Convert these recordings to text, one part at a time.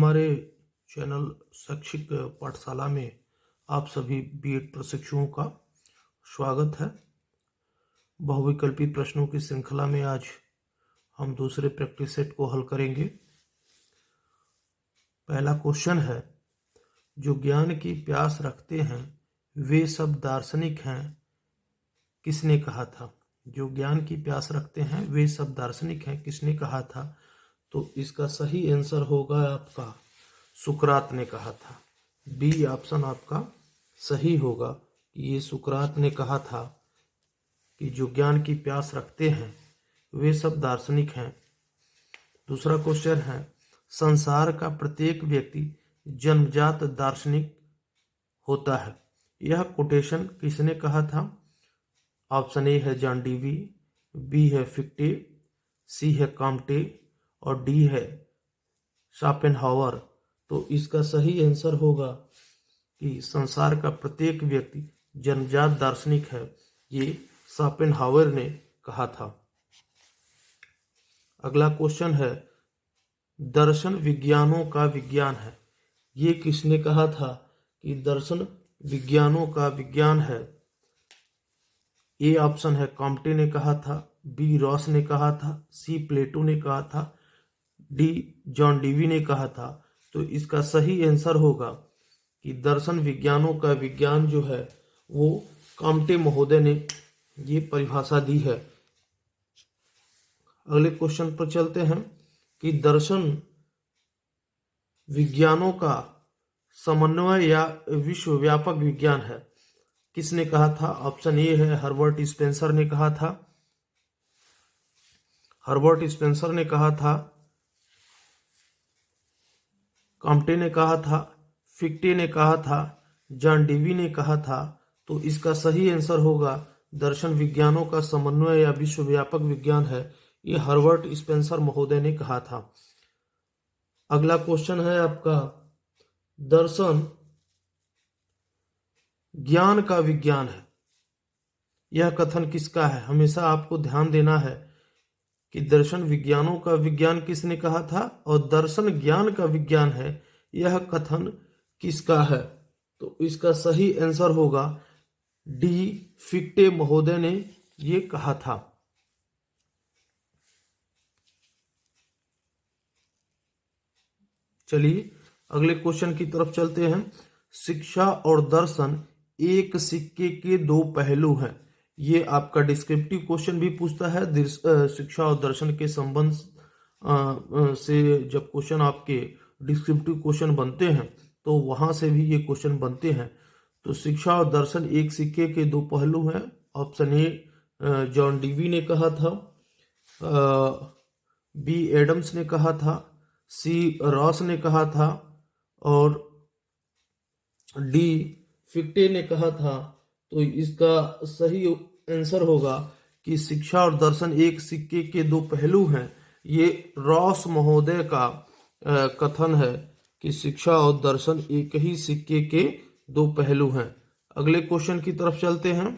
हमारे चैनल शैक्षिक पाठशाला में आप सभी बीएड प्रशिक्षुओं का स्वागत है। बहुविकल्पी प्रश्नों की श्रृंखला में आज हम दूसरे प्रैक्टिस सेट को हल करेंगे। पहला क्वेश्चन है, जो ज्ञान की प्यास रखते हैं वे सब दार्शनिक हैं, किसने कहा था? जो ज्ञान की प्यास रखते हैं वे सब दार्शनिक हैं, किसने कहा था? तो इसका सही आंसर होगा आपका सुकरात ने कहा था। बी ऑप्शन आपका सही होगा कि ये सुकरात ने कहा था कि जो ज्ञान की प्यास रखते हैं वे सब दार्शनिक हैं। दूसरा क्वेश्चन है, संसार का प्रत्येक व्यक्ति जन्मजात दार्शनिक होता है, यह कोटेशन किसने कहा था? ऑप्शन ए है जॉन डीवी, बी है फिक्टे, सी है कॉम्टे और डी है शोपेनहावर। तो इसका सही आंसर होगा कि संसार का प्रत्येक व्यक्ति जन्मजात दार्शनिक है, ये शोपेनहावर ने कहा था। अगला क्वेश्चन है, दर्शन विज्ञानों का विज्ञान है, ये किसने कहा था कि दर्शन विज्ञानों का विज्ञान है? ए ऑप्शन है कॉम्टे ने कहा था, बी रॉस ने कहा था, सी प्लेटो ने कहा था, डी जॉन डीवी ने कहा था। तो इसका सही आंसर होगा कि दर्शन विज्ञानों का विज्ञान जो है वो कॉम्टे महोदय ने ये परिभाषा दी है। अगले क्वेश्चन पर चलते हैं कि दर्शन विज्ञानों का समन्वय या विश्वव्यापक विज्ञान है, किसने कहा था? ऑप्शन ए है हर्बर्ट स्पेंसर ने कहा था, हर्बर्ट स्पेंसर ने कहा था, कॉम्टे ने कहा था, फिक्टे ने कहा था, जॉन डीवी ने कहा था। तो इसका सही आंसर होगा दर्शन विज्ञानों का समन्वय या विश्वव्यापक विज्ञान है, ये हर्बर्ट स्पेंसर महोदय ने कहा था। अगला क्वेश्चन है आपका, दर्शन ज्ञान का विज्ञान है, यह कथन किसका है? हमेशा आपको ध्यान देना है कि दर्शन विज्ञानों का विज्ञान किसने कहा था और दर्शन ज्ञान का विज्ञान है, यह कथन किसका है? तो इसका सही आंसर होगा डी फिक्टे महोदय ने ये कहा था। चलिए अगले क्वेश्चन की तरफ चलते हैं। शिक्षा और दर्शन एक सिक्के के दो पहलू हैं, ये आपका डिस्क्रिप्टिव क्वेश्चन भी पूछता है। शिक्षा और दर्शन के संबंध से जब क्वेश्चन आपके डिस्क्रिप्टिव क्वेश्चन बनते हैं तो वहां से भी ये क्वेश्चन बनते हैं। तो शिक्षा और दर्शन एक सिक्के के दो पहलू हैं। ऑप्शन ए जॉन डीवी ने कहा था, बी एडम्स ने कहा था, सी रॉस ने कहा था और डी फिक्टे ने कहा था। तो इसका सही आंसर होगा कि शिक्षा और दर्शन एक सिक्के के दो पहलू हैं, ये रॉस महोदय का कथन है कि शिक्षा और दर्शन एक ही सिक्के के दो पहलू हैं। अगले क्वेश्चन की तरफ चलते हैं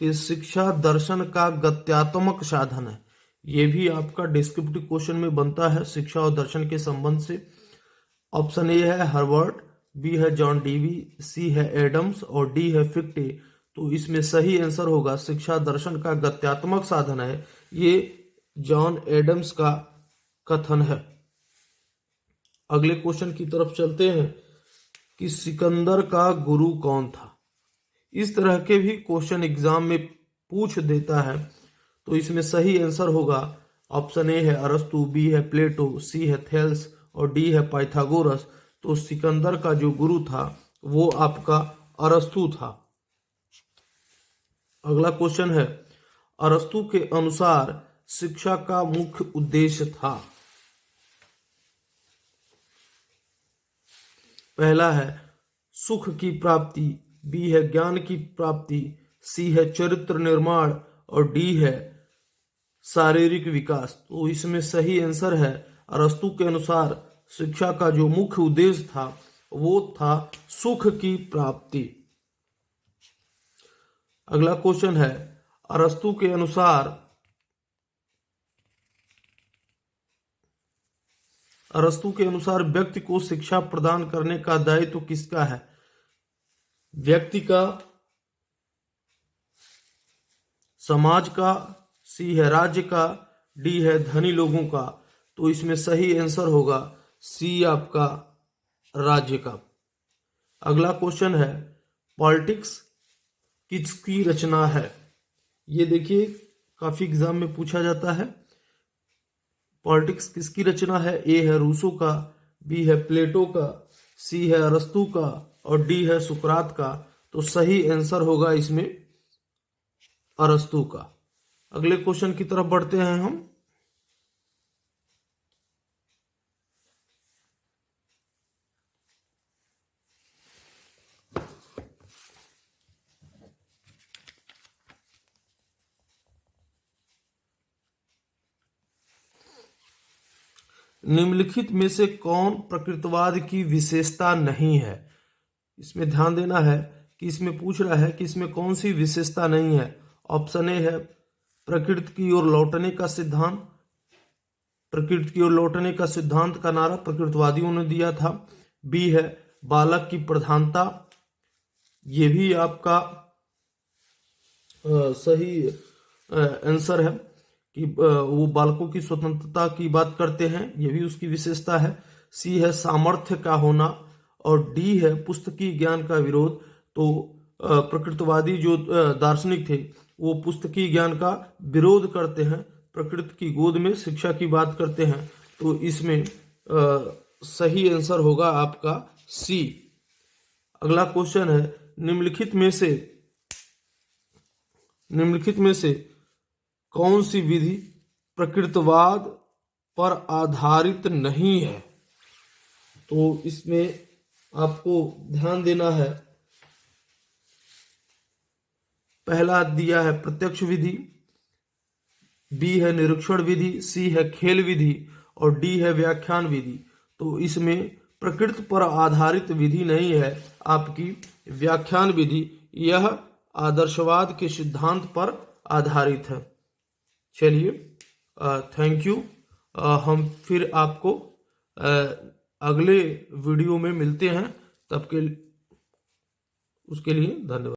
कि शिक्षा दर्शन का गत्यात्मक साधन है, ये भी आपका डिस्क्रिप्टिव क्वेश्चन में बनता है शिक्षा और दर्शन के संबंध से। ऑप्शन ए है हर्बर्ट, बी है जॉन डीवी, सी है एडम्स और डी है फिक्टे। तो इसमें सही आंसर होगा शिक्षा दर्शन का गत्यात्मक साधन है, ये जॉन एडम्स का कथन है। अगले क्वेश्चन की तरफ चलते हैं कि सिकंदर का गुरु कौन था? इस तरह के भी क्वेश्चन एग्जाम में पूछ देता है। तो इसमें सही आंसर होगा ऑप्शन ए है अरस्तु, बी है प्लेटो, सी है थेल्स और डी है पाइथागोरस। तो सिकंदर का जो गुरु था वो आपका अरस्तु था। अगला क्वेश्चन है, अरस्तु के अनुसार शिक्षा का मुख्य उद्देश्य था। पहला है सुख की प्राप्ति, बी है ज्ञान की प्राप्ति, सी है चरित्र निर्माण और डी है शारीरिक विकास। तो इसमें सही आंसर है अरस्तु के अनुसार शिक्षा का जो मुख्य उद्देश्य था वो था सुख की प्राप्ति। अगला क्वेश्चन है, अरस्तु के अनुसार अरस्तु के अनुसार व्यक्ति को शिक्षा प्रदान करने का दायित्व तो किसका है? व्यक्ति का, समाज का, सी है राज्य का, डी है धनी लोगों का। तो इसमें सही आंसर होगा सी आपका राज्य का। अगला क्वेश्चन है पॉलिटिक्स किसकी रचना है? ये देखिए काफी एग्जाम में पूछा जाता है। पॉलिटिक्स किसकी रचना है? ए है रूसो का, बी है प्लेटो का, सी है अरस्तु का और डी है सुकरात का। तो सही आंसर होगा इसमें अरस्तु का। अगले क्वेश्चन की तरफ बढ़ते हैं हम। निम्नलिखित में से कौन प्रकृतिवाद की विशेषता नहीं है? इसमें ध्यान देना है कि इसमें पूछ रहा है कि इसमें कौन सी विशेषता नहीं है। ऑप्शन ए है प्रकृति की ओर लौटने का सिद्धांत। प्रकृति की ओर लौटने का सिद्धांत का नारा प्रकृतिवादियों ने दिया था। बी है बालक की प्रधानता, ये भी आपका सही आंसर है कि वो बालकों की स्वतंत्रता की बात करते हैं, ये भी उसकी विशेषता है। सी है सामर्थ्य का होना और डी है पुस्तकीय ज्ञान का विरोध। तो प्रकृतिवादी जो दार्शनिक थे वो पुस्तकीय ज्ञान का विरोध करते हैं, प्रकृति की गोद में शिक्षा की बात करते हैं। तो इसमें सही आंसर होगा आपका सी। अगला क्वेश्चन है निम्नलिखित में से कौन सी विधि प्रकृतिवाद पर आधारित नहीं है? तो इसमें आपको ध्यान देना है। पहला दिया है प्रत्यक्ष विधि, बी है निरीक्षण विधि, सी है खेल विधि और डी है व्याख्यान विधि। तो इसमें प्रकृति पर आधारित विधि नहीं है आपकी व्याख्यान विधि, यह आदर्शवाद के सिद्धांत पर आधारित है। चलिए थैंक यू। हम फिर आपको अगले वीडियो में मिलते हैं, तब के उसके लिए धन्यवाद।